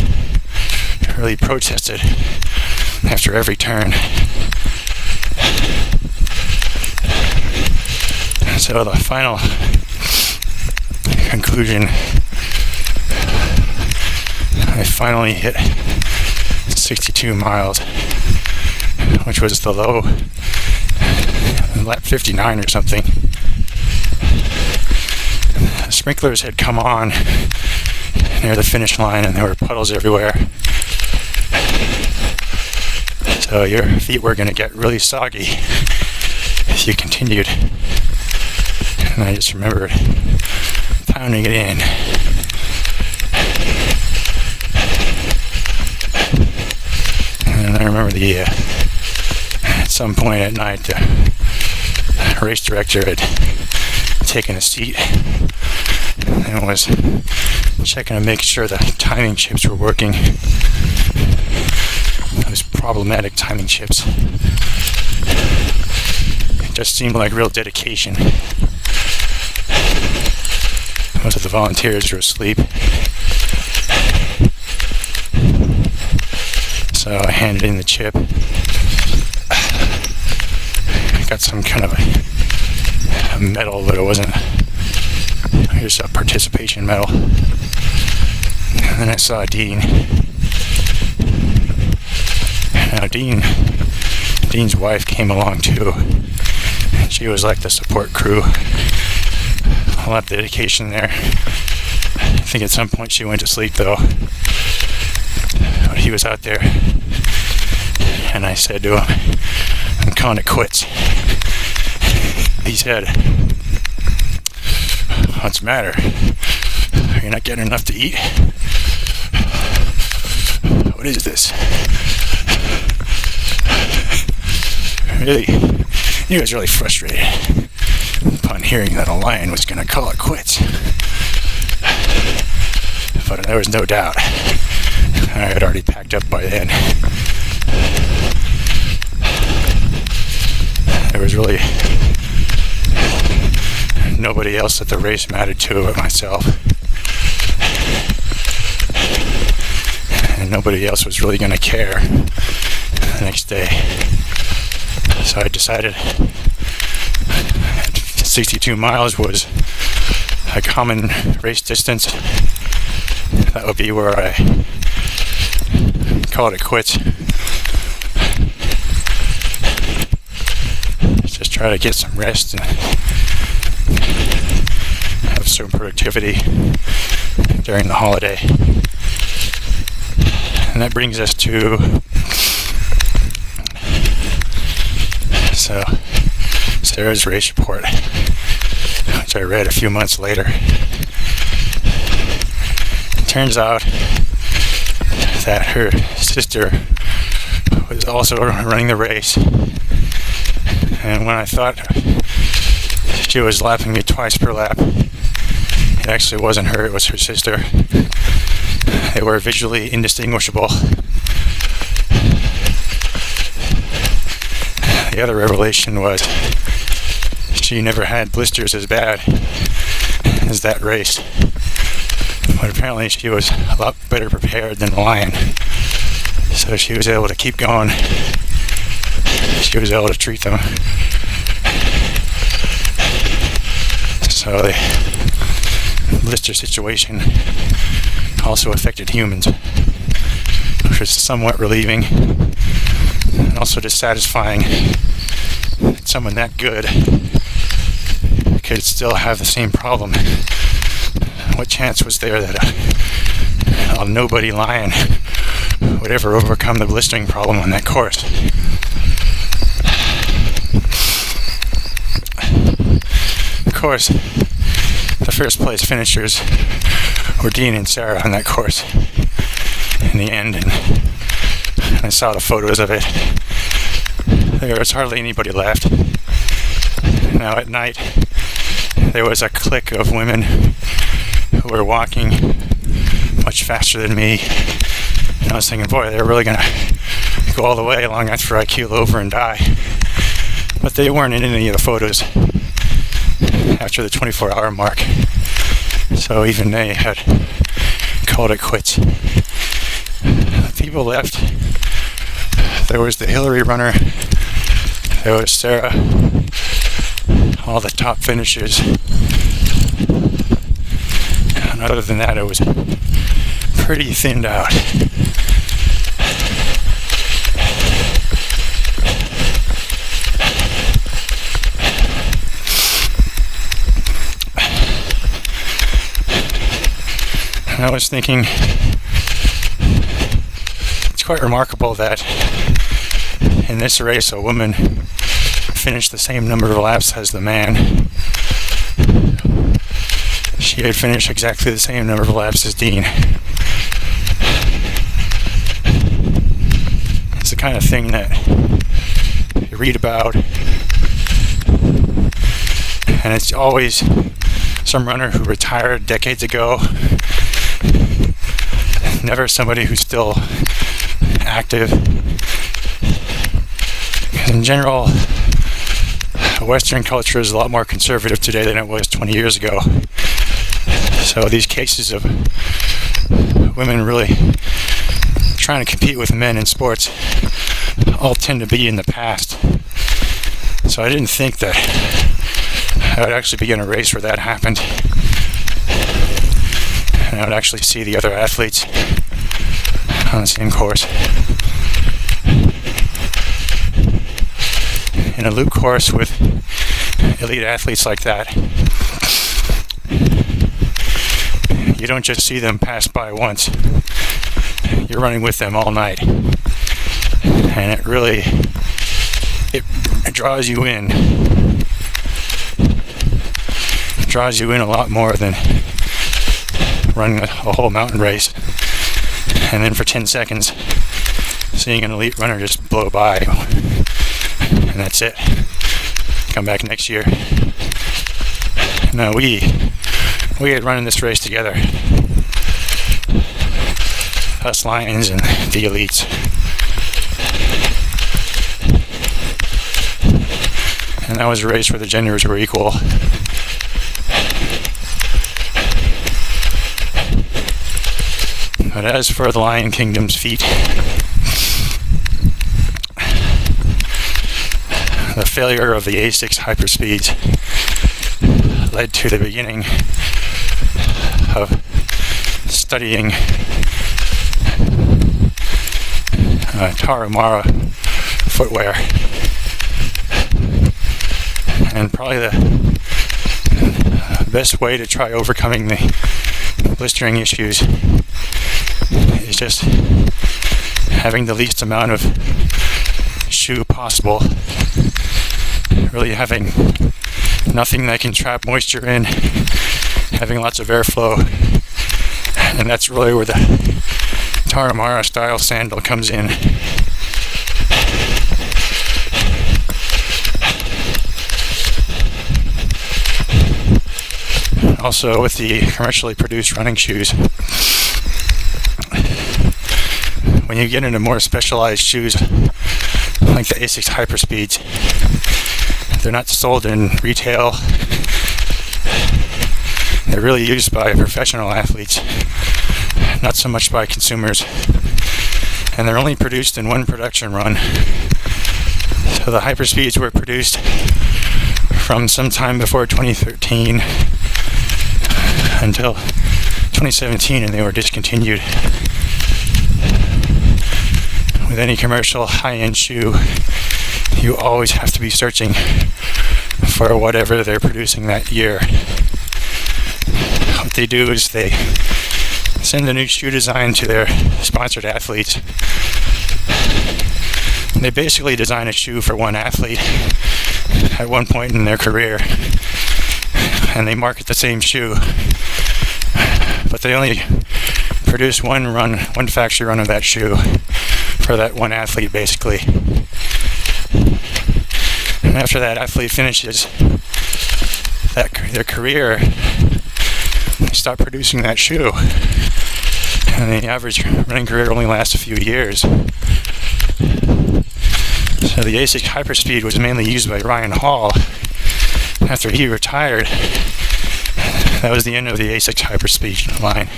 really protested after every turn. So the final conclusion, I finally hit 62 miles, which was the low, lap 59 or something. The sprinklers had come on near the finish line and there were puddles everywhere. So your feet were going to get really soggy if you continued. And I just remembered pounding it in. And I remember at some point at night, the race director had taken a seat and was checking to make sure the timing chips were working. Those problematic timing chips. It just seemed like real dedication. Most of the volunteers were asleep. So I handed in the chip. I got some kind of a medal, but it wasn't just a participation medal. And then I saw Dean. Now Dean's wife came along too. She was like the support crew. A lot of dedication there. I think at some point she went to sleep though. But he was out there. And I said to him, I'm calling it quits. He said, what's the matter? You're not getting enough to eat? What is this? Really, he was really frustrated upon hearing that a lion was going to call it quits. But there was no doubt. I had already packed up by then. There was really nobody else that the race mattered to but myself. And nobody else was really going to care the next day. So I decided 62 miles was a common race distance. That would be where I called it quits. Just try to get some rest and have some productivity during the holiday. And that brings us to Sarah's race report, which I read a few months later. It turns out that her sister was also running the race, and when I thought she was lapping me twice per lap, it actually wasn't her, it was her sister. They were visually indistinguishable. The other revelation was she never had blisters as bad as that race. But apparently she was a lot better prepared than the lion. So she was able to keep going. She was able to treat them. So the blister situation also affected humans, which was somewhat relieving and also dissatisfying that someone that good could still have the same problem. What chance was there that a nobody lion would ever overcome the blistering problem on that course? Of course, the first place finishers were Dean and Sarah on that course in the end, and I saw the photos of it. There was hardly anybody left. Now at night, there was a clique of women who were walking much faster than me. And I was thinking, boy, they're really going to go all the way long after I keel over and die. But they weren't in any of the photos after the 24-hour mark. So even they had called it quits. The people left. There was the Hillary runner. There was Sarah. All the top finishers. And other than that, it was pretty thinned out. And I was thinking, it's quite remarkable that in this race, a woman finished the same number of laps as the man. She had finished exactly the same number of laps as Dean. It's the kind of thing that you read about, and it's always some runner who retired decades ago, never somebody who's still active. In general, Western culture is a lot more conservative today than it was 20 years ago. So these cases of women really trying to compete with men in sports all tend to be in the past. So I didn't think that I would actually be in a race where that happened. And I would actually see the other athletes on the same course. In a loop course with elite athletes like that, you don't just see them pass by once. You're running with them all night. And it really, it draws you in. It draws you in a lot more than running a whole mountain race. And then for 10 seconds, seeing an elite runner just blow by. And that's it. Come back next year. No, we had running this race together. Us Lions and the elites. And that was a race where the genders were equal. But as for the Lion Kingdom's feat, the failure of the A6 hyperspeeds led to the beginning of studying Tarahumara footwear. And probably the best way to try overcoming the blistering issues is just having the least amount of shoe possible. Really having nothing that can trap moisture in, having lots of airflow, and that's really where the Tarahumara style sandal comes in. Also with the commercially produced running shoes, when you get into more specialized shoes like the A6 Hyperspeeds, they're not sold in retail. They're really used by professional athletes, not so much by consumers. And they're only produced in one production run. So the Hyperspeeds were produced from sometime before 2013 until 2017, and they were discontinued. With any commercial high-end shoe, you always have to be searching for whatever they're producing that year. What they do is they send a new shoe design to their sponsored athletes. They basically design a shoe for one athlete at one point in their career, and they market the same shoe, but they only produce one factory run of that shoe for that one athlete, basically. And after that athlete finishes their career, they stop producing that shoe, and the average running career only lasts a few years. So the A6 Hyperspeed was mainly used by Ryan Hall. After he retired, that was the end of the A6 Hyperspeed line.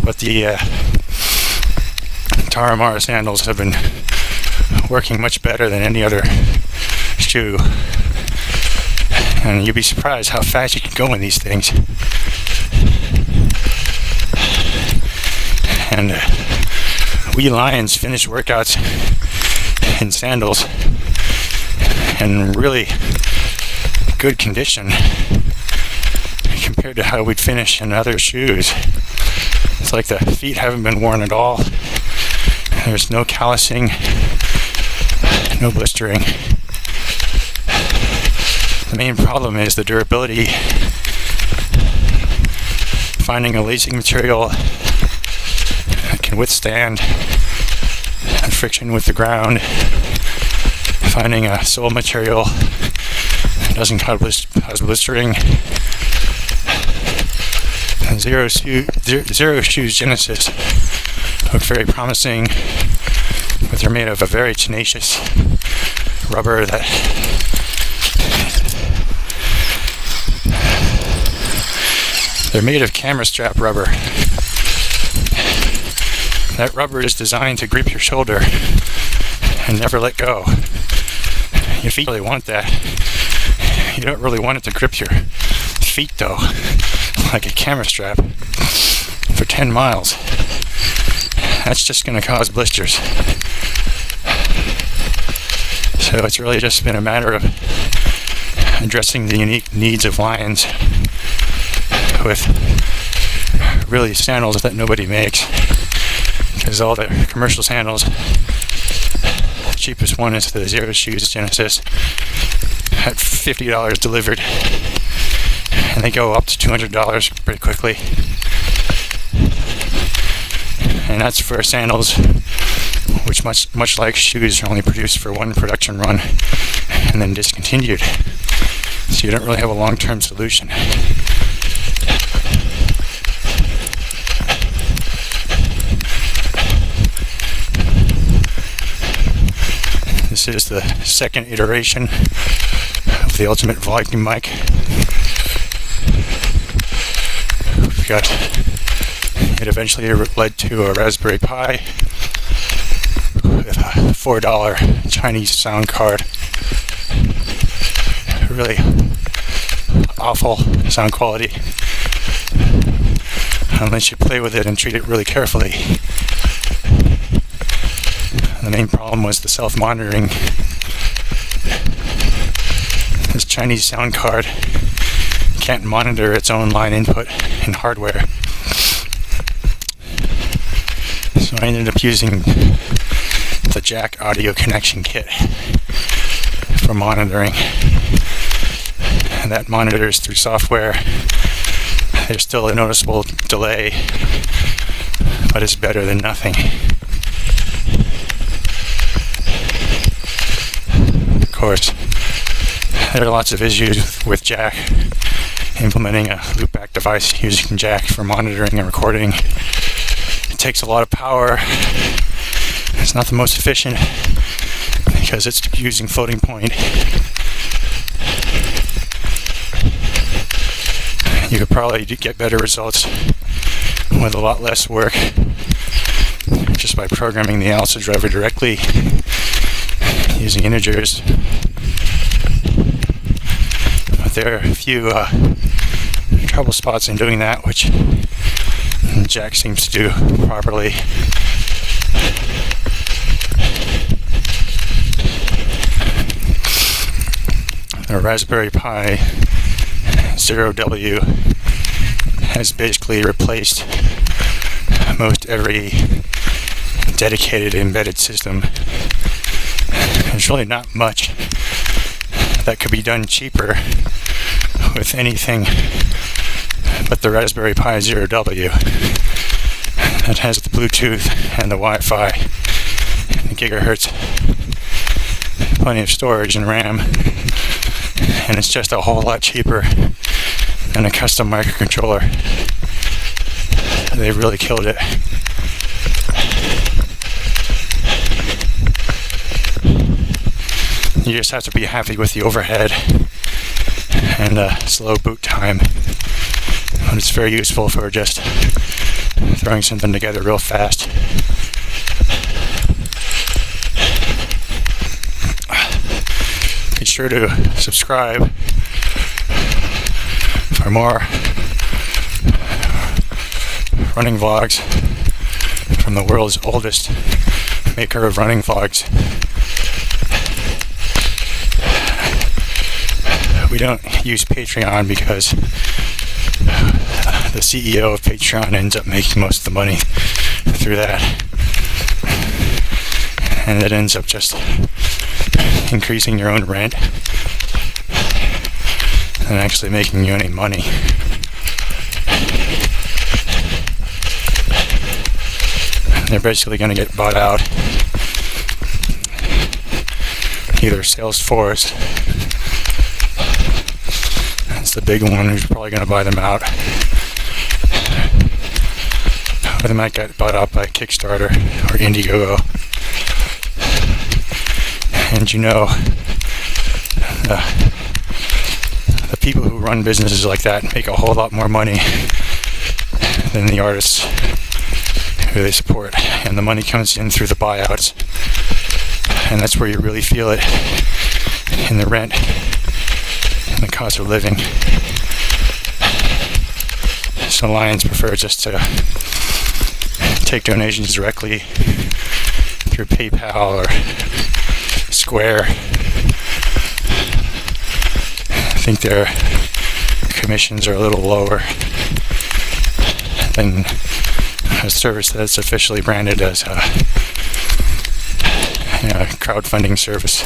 But the Tarahumara sandals have been working much better than any other shoe. And you'd be surprised how fast you can go in these things. And we Lions finish workouts in sandals in really good condition compared to how we'd finish in other shoes. It's like the feet haven't been worn at all. There's no callousing, no blistering. The main problem is the durability. Finding a lacing material that can withstand friction with the ground. Finding a sole material that doesn't cause blistering. Zero Shoes Genesis look very promising, but they're made of a very tenacious rubber that they're made of camera strap rubber. That rubber is designed to grip your shoulder and never let go. If you really want that, you don't really want it to grip your feet though, like a camera strap for 10 miles. That's just going to cause blisters. So it's really just been a matter of addressing the unique needs of lions with really sandals that nobody makes. Because all the commercial sandals, the cheapest one is the Zero Shoes Genesis at $50 delivered, and they go up to $200 pretty quickly. And that's for sandals which much like shoes are only produced for one production run and then discontinued, so you don't really have a long-term solution. This is the second iteration of the Ultimate Volume Mic. We've got it eventually led to a Raspberry Pi with a $4 Chinese sound card. Really awful sound quality unless you play with it and treat it really carefully. The main problem was the self-monitoring. This Chinese sound card can't monitor its own line input in hardware. So I ended up using the jack audio connection kit for monitoring. And that monitors through software. There's still a noticeable delay, but it's better than nothing. Of course, there are lots of issues with jack. Implementing a loopback device using jack for monitoring and recording. It takes a lot of power. It's not the most efficient because it's using floating point. You could probably get better results with a lot less work just by programming the ALSA driver directly using integers. But there are a few trouble spots in doing that, which Jack seems to do properly. The Raspberry Pi 0W has basically replaced most every dedicated embedded system. There's really not much that could be done cheaper with anything but the Raspberry Pi 0W that has the Bluetooth and the Wi-Fi and the gigahertz, plenty of storage and RAM, and it's just a whole lot cheaper than a custom microcontroller. They really killed it. You just have to be happy with the overhead and slow boot time. But it's very useful for just throwing something together real fast. Be sure to subscribe for more running vlogs from the world's oldest maker of running vlogs. We don't use Patreon because the CEO of Patreon ends up making most of the money through that, and it ends up just increasing your own rent and actually making you any money. They're basically going to get bought out. Either Salesforce, that's the big one who's probably going to buy them out, or they might get bought out by Kickstarter or Indiegogo. And you know, the people who run businesses like that make a whole lot more money than the artists who they support, and the money comes in through the buyouts, and that's where you really feel it in the rent and the cost of living. So Lions prefer just to take donations directly through PayPal or Square. I think their commissions are a little lower than a service that's officially branded as a crowdfunding service.